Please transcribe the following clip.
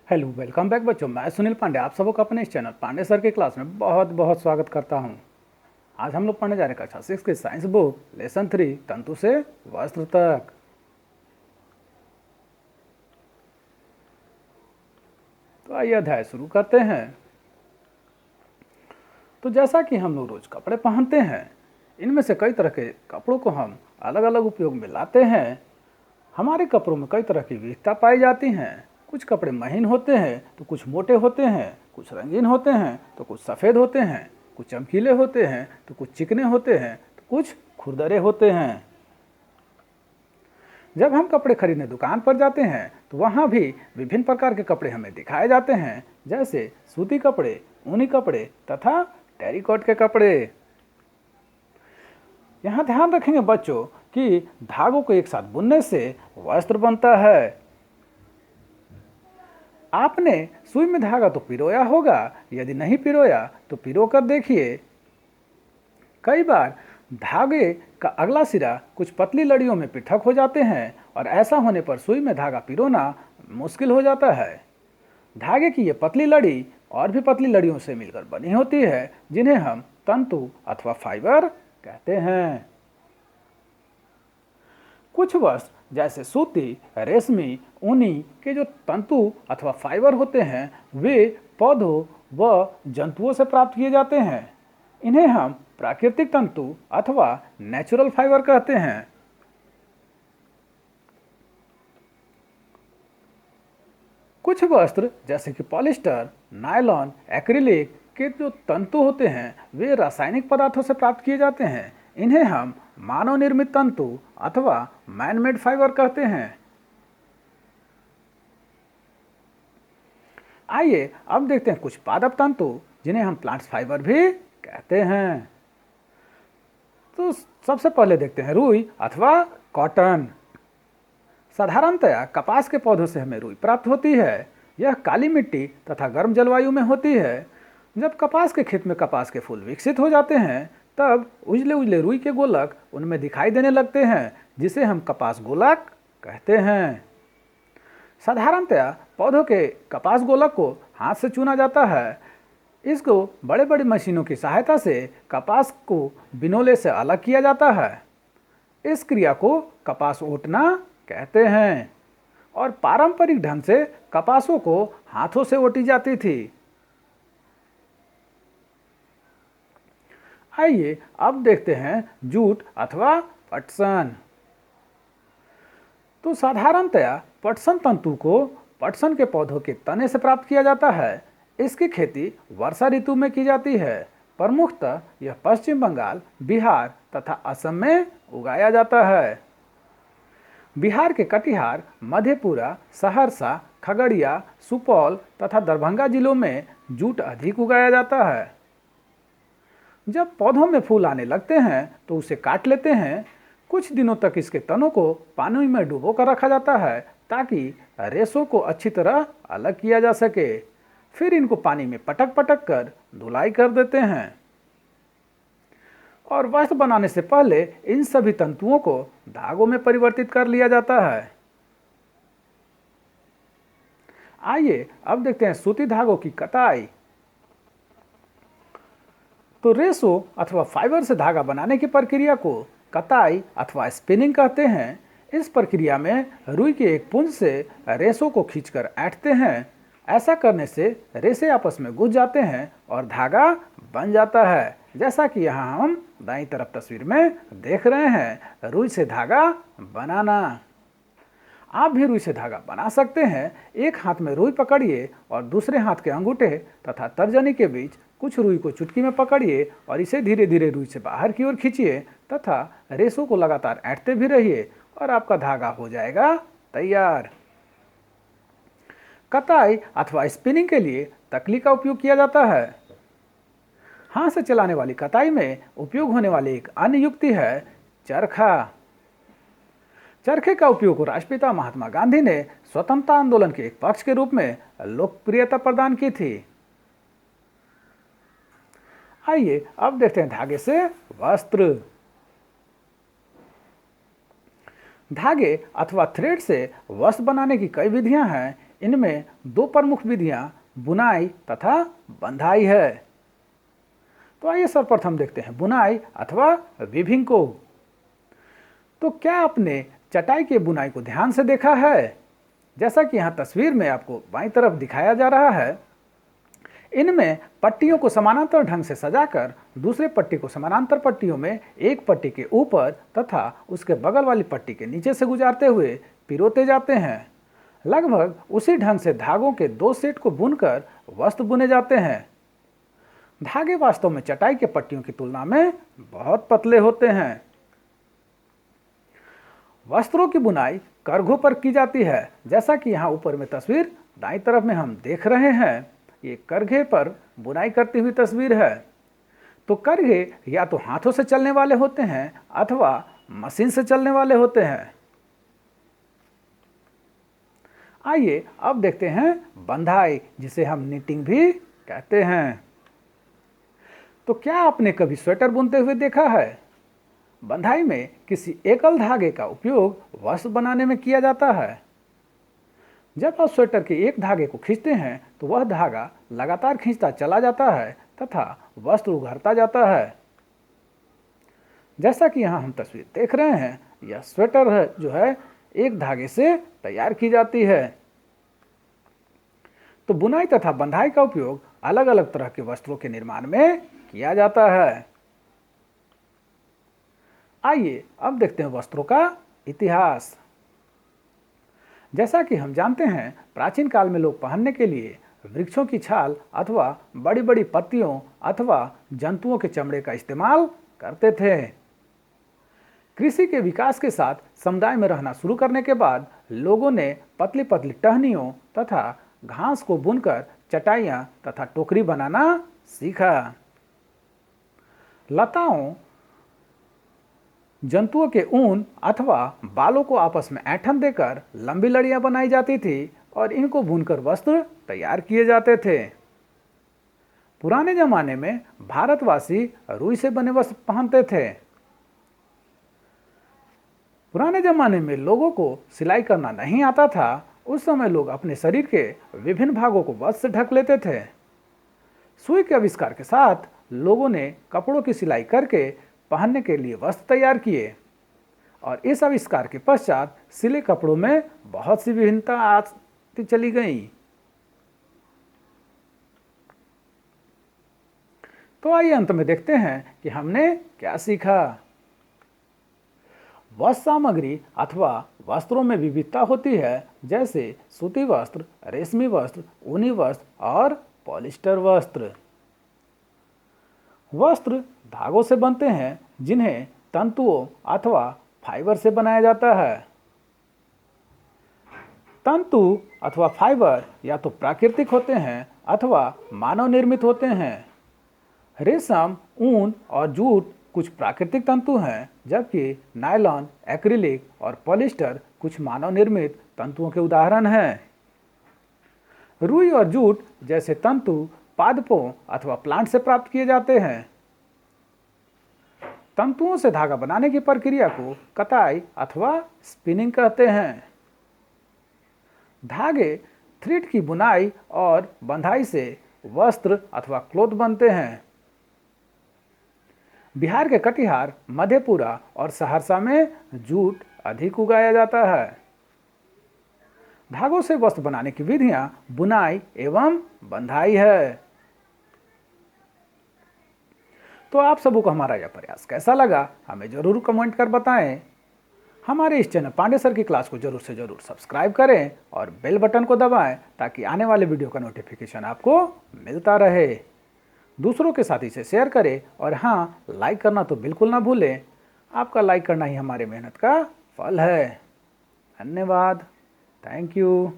Hello welcome back बच्चों। मैं सुनील पांडे आप सबको अपने इस चैनल पांडे सर की क्लास में बहुत बहुत स्वागत करता हूं। आज हम लोग पढ़ने जा रहे हैं कक्षा 6 की साइंस बुक लेसन 3 तंतु से वस्त्र तक। तो आइए अध्याय शुरू करते हैं। तो जैसा कि हम लोग रोज कपड़े पहनते हैं, इनमें से कई तरह के कपड़ों को हम अलग अलग उपयोग में लाते हैं। हमारे कपड़ों में कई तरह की विविधता पाई जाती हैं। कुछ कपड़े महीन होते हैं तो कुछ मोटे होते हैं, कुछ रंगीन होते हैं तो कुछ सफ़ेद होते हैं, कुछ चमकीले होते हैं तो कुछ चिकने होते हैं तो कुछ खुरदरे होते हैं। जब हम कपड़े खरीदने दुकान पर जाते हैं तो वहाँ भी विभिन्न प्रकार के कपड़े हमें दिखाए जाते हैं, जैसे सूती कपड़े, ऊनी कपड़े तथा टेरिकॉट के कपड़े। यहाँ ध्यान रखेंगे बच्चों कि धागों को एक साथ बुनने से वस्त्र बनता है। आपने सुई में धागा तो पिरोया होगा, यदि नहीं पिरोया तो पिरो कर देखिए। कई बार धागे का अगला सिरा कुछ पतली लड़ियों में पृथक हो जाते हैं और ऐसा होने पर सुई में धागा पिरोना मुश्किल हो जाता है। धागे की ये पतली लड़ी और भी पतली लड़ियों से मिलकर बनी होती है, जिन्हें हम तंतु अथवा फाइबर कहते हैं। कुछ वस्त्र जैसे सूती, रेशमी, ऊनी के जो तंतु अथवा फाइबर होते हैं, वे पौधों व जंतुओं से प्राप्त किए जाते हैं। इन्हें हम प्राकृतिक तंतु अथवा नेचुरल फाइबर कहते हैं। कुछ वस्त्र जैसे कि पॉलिस्टर, नायलॉन, एक्रिलिक के जो तंतु होते हैं, वे रासायनिक पदार्थों से प्राप्त किए जाते हैं। इन्हें हम मानव निर्मित तंतु अथवा मैनमेड फाइबर कहते हैं। आइए अब देखते हैं कुछ पादप तंतु, जिन्हें हम प्लांट्स फाइबर भी कहते हैं। तो सबसे पहले देखते हैं रुई अथवा कॉटन। साधारणतया कपास के पौधों से हमें रुई प्राप्त होती है। यह काली मिट्टी तथा गर्म जलवायु में होती है। जब कपास के खेत में कपास के फूल विकसित हो जाते हैं, तब उजले उजले रुई के गोलक उनमें दिखाई देने लगते हैं, जिसे हम कपास गोलक कहते हैं। साधारणतया पौधों के कपास गोलक को हाथ से चुना जाता है। इसको बड़े बड़ी मशीनों की सहायता से कपास को बिनोले से अलग किया जाता है। इस क्रिया को कपास ओटना कहते हैं और पारंपरिक ढंग से कपासों को हाथों से ओटी जाती थी। आइए अब देखते हैं जूट अथवा पटसन। तो साधारणतया पटसन तंतु को पटसन के पौधों के तने से प्राप्त किया जाता है। इसकी खेती वर्षा ऋतु में की जाती है। प्रमुखतः यह पश्चिम बंगाल, बिहार तथा असम में उगाया जाता है। बिहार के कटिहार, मधेपुरा, सहरसा, खगड़िया, सुपौल तथा दरभंगा जिलों में जूट अधिक उगाया जाता है। जब पौधों में फूल आने लगते हैं तो उसे काट लेते हैं। कुछ दिनों तक इसके तनों को पानी में डुबो कर रखा जाता है, ताकि रेशों को अच्छी तरह अलग किया जा सके। फिर इनको पानी में पटक पटक कर धुलाई कर देते हैं और वस्त्र बनाने से पहले इन सभी तंतुओं को धागों में परिवर्तित कर लिया जाता है। आइए अब देखते हैं सूती धागों की कताई। तो रेशों अथवा फाइबर से धागा बनाने की प्रक्रिया को कताई अथवा स्पिनिंग कहते हैं। इस प्रक्रिया में रुई के एक पुंज से रेशों को खींचकर ऐंठते हैं। ऐसा करने से रेशे आपस में घुस जाते हैं और धागा बन जाता है, जैसा कि यहाँ हम दाईं तरफ तस्वीर में देख रहे हैं। रुई से धागा बनाना। आप भी रुई से धागा बना सकते हैं। एक हाथ में रुई पकड़िए और दूसरे हाथ के अंगूठे तथा तर्जनी के बीच कुछ रुई को चुटकी में पकड़िए और इसे धीरे धीरे रुई से बाहर की ओर खींचिए तथा रेशों को लगातार ऐंठते भी रहिए और आपका धागा हो जाएगा तैयार। कताई अथवा स्पिनिंग के लिए तकली का उपयोग किया जाता है। हाथ से चलाने वाली कताई में उपयोग होने वाली एक अन्य युक्ति है चरखा। चरखे का उपयोग राष्ट्रपिता महात्मा गांधी ने स्वतंत्रता आंदोलन के एक पक्ष के रूप में लोकप्रियता प्रदान की थी। आइए अब देखते हैं धागे से वस्त्र। धागे अथवा थ्रेड से वस्त्र बनाने की कई विधियां हैं। इनमें दो प्रमुख विधियां बुनाई तथा बंधाई है। तो आइए सर्वप्रथम देखते हैं बुनाई अथवा वीविंग को। तो क्या आपने चटाई के बुनाई को ध्यान से देखा है? जैसा कि यहाँ तस्वीर में आपको बाईं तरफ दिखाया जा रहा है, इनमें पट्टियों को समानांतर ढंग से सजाकर दूसरे पट्टी को समानांतर पट्टियों में एक पट्टी के ऊपर तथा उसके बगल वाली पट्टी के नीचे से गुजारते हुए पिरोते जाते हैं। लगभग उसी ढंग से धागों के दो सेट को बुनकर वस्त्र बुने जाते हैं। धागे वास्तव में चटाई के पट्टियों की तुलना में बहुत पतले होते हैं। वस्त्रों की बुनाई करघों पर की जाती है, जैसा कि यहाँ ऊपर में तस्वीर दाईं तरफ में हम देख रहे हैं। ये करघे पर बुनाई करती हुई तस्वीर है। तो करघे या तो हाथों से चलने वाले होते हैं अथवा मशीन से चलने वाले होते हैं। आइए अब देखते हैं बंधाई, जिसे हम निटिंग भी कहते हैं। तो क्या आपने कभी स्वेटर बुनते हुए देखा है? बंधाई में किसी एकल धागे का उपयोग वस्त्र बनाने में किया जाता है। जब आप स्वेटर के एक धागे को खींचते हैं तो वह धागा लगातार खींचता चला जाता है तथा वस्त्र उघरता जाता है। जैसा कि यहाँ हम तस्वीर देख रहे हैं, यह स्वेटर है जो है एक धागे से तैयार की जाती है। तो बुनाई तथा बंधाई का उपयोग अलग अलग तरह के वस्त्रों के निर्माण में किया जाता है। आइए अब देखते हैं वस्त्रों का इतिहास। जैसा कि हम जानते हैं, प्राचीन काल में लोग पहनने के लिए वृक्षों की छाल अथवा बड़ी बड़ी पत्तियों अथवा जंतुओं के चमड़े का इस्तेमाल करते थे। कृषि के विकास के साथ समुदाय में रहना शुरू करने के बाद लोगों ने पतली पतली टहनियों तथा घास को बुनकर चटाइयाँ तथा टोकरी बनाना सीखा। लताओं, जंतुओं के ऊन अथवा बालों को आपस में ऐंठन देकर लंबी लड़ियां बनाई जाती थी और इनको बुनकर वस्त्र तैयार किए जाते थे। पुराने जमाने में भारतवासी रुई से बने वस्त्र पहनते थे। पुराने जमाने में लोगों को सिलाई करना नहीं आता था। उस समय लोग अपने शरीर के विभिन्न भागों को वस्त्र से ढक लेते थे। सुई के आविष्कार के साथ लोगों ने कपड़ों की सिलाई करके पहनने के लिए वस्त्र तैयार किए और इस आविष्कार के पश्चात सिले कपड़ों में बहुत सी विभिन्नता आती चली गई। तो आइए अंत में देखते हैं कि हमने क्या सीखा। वस्त्र सामग्री अथवा वस्त्रों में विविधता होती है, जैसे सूती वस्त्र, रेशमी वस्त्र, ऊनी वस्त्र और पॉलिस्टर वस्त्र। वस्त्र धागों से बनते हैं, जिन्हें तंतुओं अथवा फाइबर से बनाया जाता है। तंतु अथवा फाइबर या तो प्राकृतिक होते हैं अथवा मानव निर्मित होते हैं। रेशम, ऊन और जूट कुछ प्राकृतिक तंतु हैं, जबकि नायलॉन, एक्रिलिक और पॉलिस्टर कुछ मानव निर्मित तंतुओं के उदाहरण हैं। रुई और जूट जैसे तंतु पादपों अथवा प्लांट से प्राप्त किए जाते हैं। तंतुओं से धागा बनाने की प्रक्रिया को कताई अथवा स्पिनिंग कहते हैं। धागे, थ्रेड की बुनाई और बंधाई से वस्त्र अथवा क्लॉथ बनते हैं। बिहार के कटिहार, मधेपुरा और सहरसा में जूट अधिक उगाया जाता है। धागों से वस्त्र बनाने की विधियां बुनाई एवं बंधाई है। तो आप सबों को हमारा यह प्रयास कैसा लगा, हमें जरूर कमेंट कर बताएं। हमारे इस चैनल पांडे सर की क्लास को जरूर से जरूर सब्सक्राइब करें और बेल बटन को दबाएं, ताकि आने वाले वीडियो का नोटिफिकेशन आपको मिलता रहे। दूसरों के साथ इसे शेयर करें और हाँ, लाइक करना तो बिल्कुल ना भूलें। आपका लाइक करना ही हमारे मेहनत का फल है। धन्यवाद। Thank you.